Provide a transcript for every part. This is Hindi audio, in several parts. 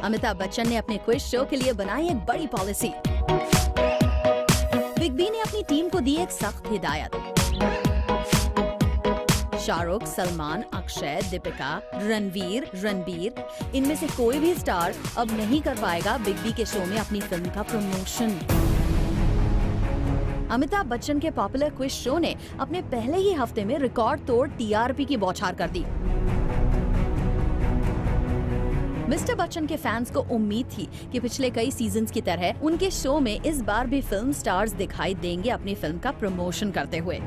अमिताभ बच्चन ने अपने क्विज शो के लिए बनाई एक बड़ी पॉलिसी। बिग बी ने अपनी टीम को दी एक सख्त हिदायत। शाहरुख, सलमान, अक्षय, दीपिका, रणबीर, इनमें से कोई भी स्टार अब नहीं कर पाएगा बिग बी के शो में अपनी फिल्म का प्रमोशन। अमिताभ बच्चन के पॉपुलर क्विज शो ने अपने पहले ही हफ्ते में रिकॉर्ड तोड़ टीआरपी की बौछार कर दी। मिस्टर बच्चन के फैंस को उम्मीद थी कि पिछले कई सीजन्स की तरह उनके शो में इस बार भी फिल्म स्टार्स दिखाई देंगे अपनी फिल्म का प्रमोशन करते हुए।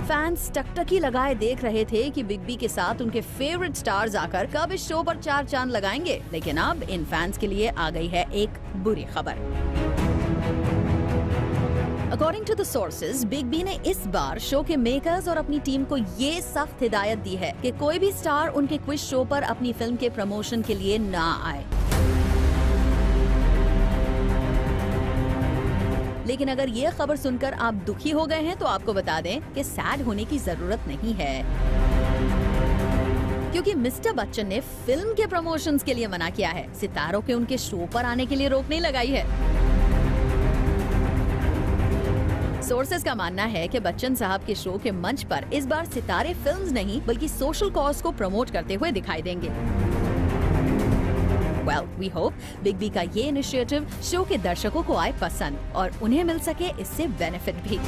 फैंस टकटकी लगाए देख रहे थे कि बिग बी के साथ उनके फेवरेट स्टार्स आकर कब इस शो पर चार चांद लगाएंगे। लेकिन अब इन फैंस के लिए आ गई है एक बुरी खबर। According to the sources, big B ने इस बार शो के मेकर्स और अपनी टीम को ये सख्त हिदायत दी है कि कोई भी स्टार उनके क्विज शो पर अपनी फिल्म के प्रमोशन के लिए ना आए। लेकिन अगर ये खबर सुनकर आप दुखी हो गए हैं तो आपको बता दें कि सैड होने की जरूरत नहीं है, क्योंकि मिस्टर बच्चन ने फिल्म के प्रमोशंस के लिए मना किया है। सितारों के उनके शो पर आने के लिए रोक नहीं लगाई है। सोर्सेज का मानना है कि बच्चन साहब के शो के मंच पर इस बार सितारे फिल्म्स नहीं बल्कि सोशल कॉज को प्रमोट करते हुए दिखाई देंगे। Well, we hope big B का ये इनिशिएटिव शो के दर्शकों को आए पसंद और उन्हें मिल सके इससे बेनिफिट भी।